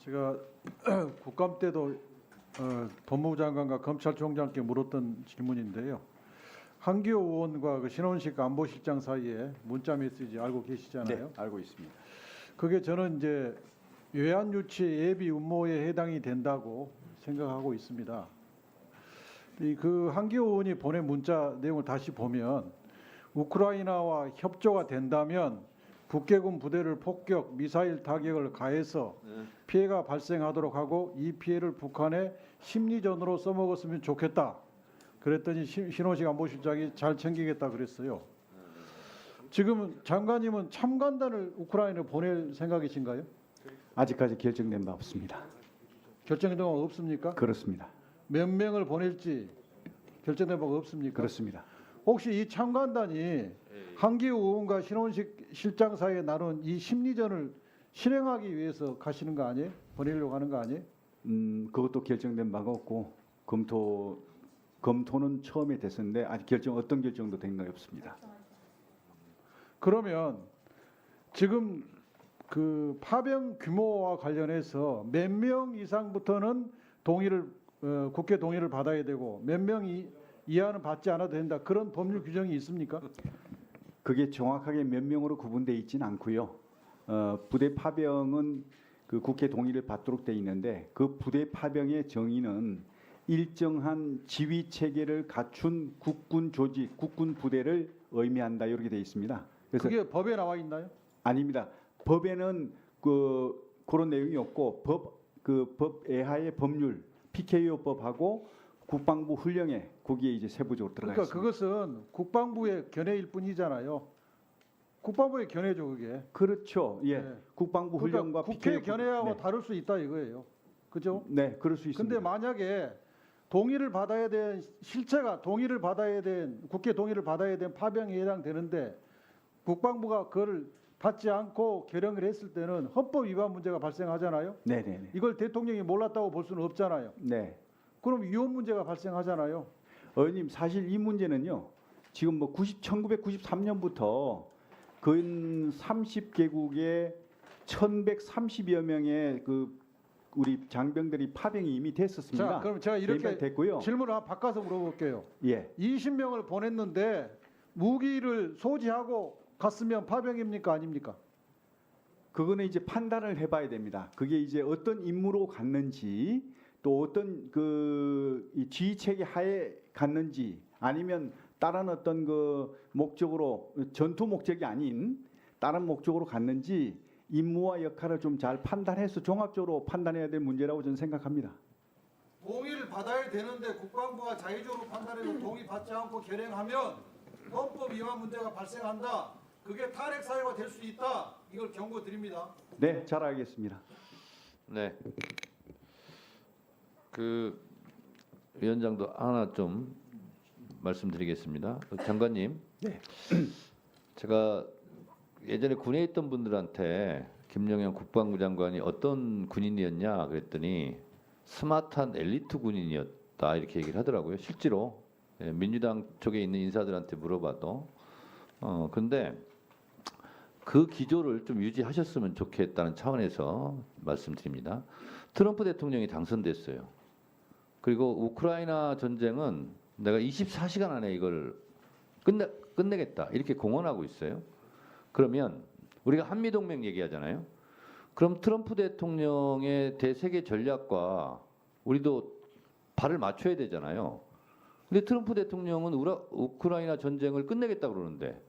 제가 국감 때도 법무부 장관과 검찰총장께 물었던 질문인데요. 한기호 의원과 그 신원식 안보실장 사이에 문자 메시지 알고 계시잖아요. 네, 알고 있습니다. 그게 저는 이제 외환 유치 예비 음모에 해당이 된다고 생각하고 있습니다. 그 한기호 의원이 보낸 문자 내용을 다시 보면 우크라이나와 협조가 된다면 북계군 부대를 폭격, 미사일 타격을 가해서 피해가 발생하도록 하고 이 피해를 북한의 심리전으로 써먹었으면 좋겠다. 그랬더니 신원식 안보실장이 잘 챙기겠다 그랬어요. 지금 장관님은 참관단을 우크라이나에 보낼 생각이신가요? 아직까지 결정된 바 없습니다. 결정된 바가 없습니까? 그렇습니다. 몇 명을 보낼지 결정된 바가 없습니까? 그렇습니다. 혹시 이 참관단이 한기호 의원과 신원식 실장 사이에 나눈 이 심리전을 실행하기 위해서 가시는 거 아니에요? 보내려고 하는 거 아니에요? 그것도 결정된 바가 없고 검토는 처음에 됐었는데 아직 어떤 결정도 된 건 없습니다. 그러면 지금 그 파병 규모와 관련해서 몇 명 이상부터는 국회 동의를 받아야 되고 몇 명 이하는 받지 않아도 된다. 그런 법률 규정이 있습니까? 그게 정확하게 몇 명으로 구분되어 있지는 않고요. 부대 파병은 그 국회 동의를 받도록 되어 있는데 그 부대 파병의 정의는 일정한 지휘 체계를 갖춘 국군 조직, 국군 부대를 의미한다 이렇게 되어 있습니다. 그래서 그게 법에 나와 있나요? 아닙니다. 법에는 그런 내용이 없고 법 외하의 법률 PKO 법하고 국방부 훈령에 거기에 이제 세부적으로 들어가 그러니까 있습니다. 그것은 국방부의 견해일 뿐이잖아요. 국방부의 견해죠, 그게. 그렇죠. 예. 네. 국방부 훈령과 그러니까 국회 PKO 견해하고 네. 다를 수 있다 이거예요. 그죠? 네, 그럴 수 있습니다. 근데 만약에 동의를 받아야 된 실체가 동의를 받아야 된 국회 동의를 받아야 된 파병에 해당되는데 국방부가 그걸 받지 않고 결영을 했을 때는 헌법 위반 문제가 발생하잖아요. 네, 네, 네. 이걸 대통령이 몰랐다고 볼 수는 없잖아요. 네. 그럼 위헌 문제가 발생하잖아요. 의원님 사실 이 문제는요. 지금 1993년부터 근 30개국의 1,130여 명의 우리 장병들이 파병이 이미 됐었습니다. 자, 그럼 제가 이렇게 됐고요. 질문을 하나 바꿔서 물어볼게요. 예. 20명을 보냈는데 무기를 소지하고 갔으면 파병입니까 아닙니까? 그거는 이제 판단을 해봐야 됩니다. 그게 이제 어떤 임무로 갔는지 또 어떤 이 지휘 체계 하에 갔는지 아니면 다른 어떤 목적으로 전투 목적이 아닌 다른 목적으로 갔는지 임무와 역할을 좀 잘 판단해서 종합적으로 판단해야 될 문제라고 저는 생각합니다. 동의를 받아야 되는데 국방부가 자의적으로 판단해서 동의 받지 않고 결행하면 헌법 위반 문제가 발생한다. 그게 탄핵 사유가 될 수 있다. 이걸 경고드립니다. 네, 잘 알겠습니다. 네. 그 위원장도 하나 좀 말씀드리겠습니다. 장관님. 네. 제가 예전에 군에 있던 분들한테 김영현 국방부 장관이 어떤 군인이었냐 그랬더니 스마트한 엘리트 군인이었다 이렇게 얘기를 하더라고요. 실제로 민주당 쪽에 있는 인사들한테 물어봐도 근데 그 기조를 좀 유지하셨으면 좋겠다는 차원에서 말씀드립니다. 트럼프 대통령이 당선됐어요. 그리고 우크라이나 전쟁은 내가 24시간 안에 이걸 끝내겠다 이렇게 공언하고 있어요. 그러면 우리가 한미동맹 얘기하잖아요. 그럼 트럼프 대통령의 대세계 전략과 우리도 발을 맞춰야 되잖아요. 근데 트럼프 대통령은 우크라이나 전쟁을 끝내겠다 그러는데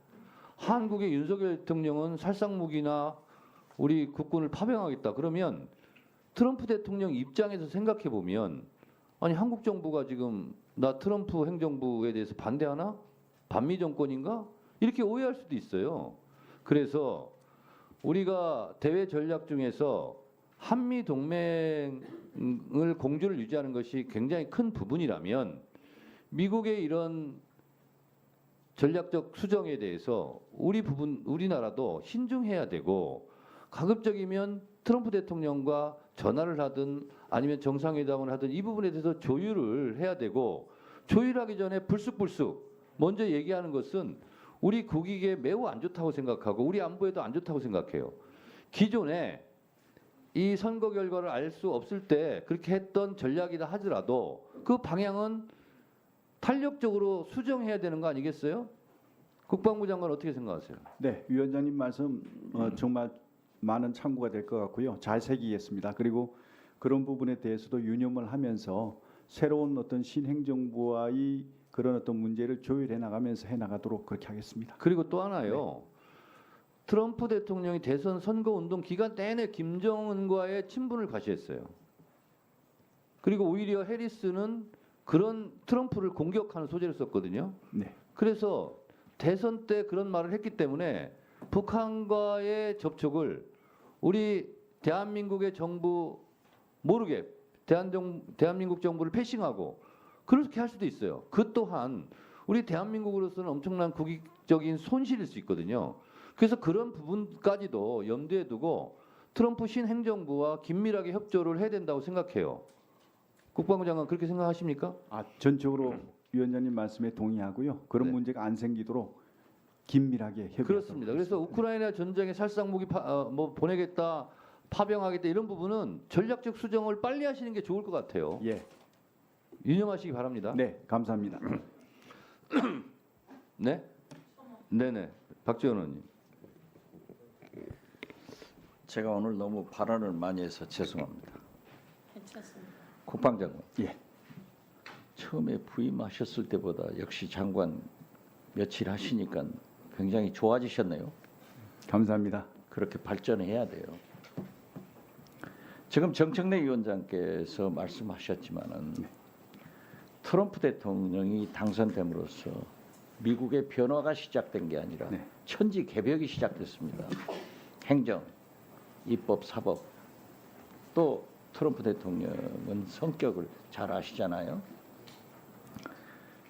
한국의 윤석열 대통령은 살상무기나 우리 국군을 파병하겠다. 그러면 트럼프 대통령 입장에서 생각해 보면 아니 한국 정부가 지금 나 트럼프 행정부에 대해서 반대하나? 반미 정권인가? 이렇게 오해할 수도 있어요. 그래서 우리가 대외 전략 중에서 한미 동맹을 공조를 유지하는 것이 굉장히 큰 부분이라면 미국의 이런 전략적 수정에 대해서 우리나라도 신중해야 되고 가급적이면 트럼프 대통령과 전화를 하든 아니면 정상회담을 하든 이 부분에 대해서 조율을 해야 되고 조율하기 전에 불쑥불쑥 먼저 얘기하는 것은 우리 국익에 매우 안 좋다고 생각하고 우리 안보에도 안 좋다고 생각해요. 기존에 이 선거 결과를 알 수 없을 때 그렇게 했던 전략이다 하더라도 그 방향은 탄력적으로 수정해야 되는 거 아니겠어요? 국방부 장관 어떻게 생각하세요? 네, 위원장님 말씀 정말 많은 참고가 될 것 같고요. 잘 새기겠습니다. 그리고 그런 부분에 대해서도 유념을 하면서 새로운 어떤 신행정부와의 그런 어떤 문제를 조율해 나가면서 해 나가도록 그렇게 하겠습니다. 그리고 또 하나요. 트럼프 대통령이 대선 선거운동 기간 내내 김정은과의 친분을 과시했어요. 그리고 오히려 해리스는 그런 트럼프를 공격하는 소재를 썼거든요. 네, 그래서 대선 때 그런 말을 했기 때문에 북한과의 접촉을 우리 대한민국의 정부 모르게 대한민국 정부를 패싱하고 그렇게 할 수도 있어요. 그 또한 우리 대한민국으로서는 엄청난 국익적인 손실일 수 있거든요. 그래서 그런 부분까지도 염두에 두고 트럼프 신행정부와 긴밀하게 협조를 해야 된다고 생각해요. 국방부 장관 그렇게 생각하십니까? 전적으로 위원장님 말씀에 동의하고요. 그런 네. 문제가 안 생기도록 긴밀하게 협의하도록 그렇습니다. 그래서 하겠습니다. 우크라이나 전쟁에 살상 무기 뭐 보내겠다, 파병하겠다 이런 부분은 전략적 수정을 빨리 하시는 게 좋을 것 같아요. 예, 유념하시기 바랍니다. 네, 감사합니다. 네, 네네, 박지원 의원님. 제가 오늘 너무 발언을 많이 해서 죄송합니다. 괜찮습니다. 국방장관, 예, 처음에 부임하셨을 때보다 역시 장관 며칠 하시니까 굉장히 좋아지셨네요. 감사합니다. 그렇게 발전해야 돼요. 지금 정청래 위원장께서 말씀하셨지만은 트럼프 대통령이 당선됨으로써 미국의 변화가 시작된 게 아니라 네. 천지 개벽이 시작됐습니다. 행정, 입법, 사법. 또 트럼프 대통령은 성격을 잘 아시잖아요.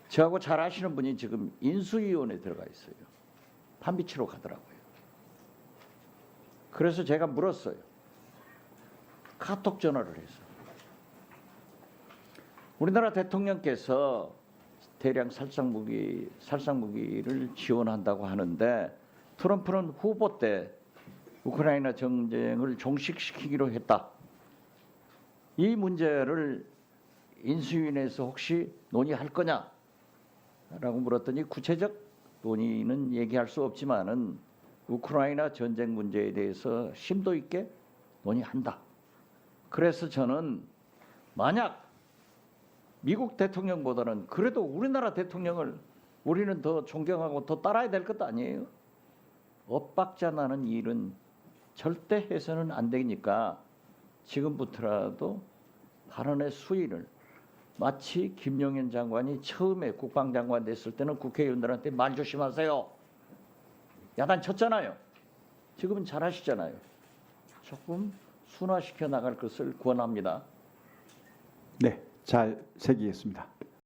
저하고 잘 아시는 분이 지금 인수위원회에 들어가 있어요. 판비치로 가더라고요. 그래서 제가 물었어요. 카톡 전화를 해서. 우리나라 대통령께서 대량 살상무기를 지원한다고 하는데 트럼프는 후보 때 우크라이나 전쟁을 종식시키기로 했다. 이 문제를 인수위원회에서 혹시 논의할 거냐? 라고 물었더니 구체적 논의는 얘기할 수 없지만은 우크라이나 전쟁 문제에 대해서 심도 있게 논의한다. 그래서 저는 만약 미국 대통령보다는 그래도 우리나라 대통령을 우리는 더 존경하고 더 따라야 될 것도 아니에요? 엇박자 나는 일은 절대 해서는 안 되니까 지금부터라도 발언의 수위를 마치 김용현 장관이 처음에 국방장관 됐을 때는 국회의원들한테 말 조심하세요. 야단 쳤잖아요. 지금은 잘하시잖아요. 조금 순화시켜 나갈 것을 권합니다. 네, 잘 새기겠습니다.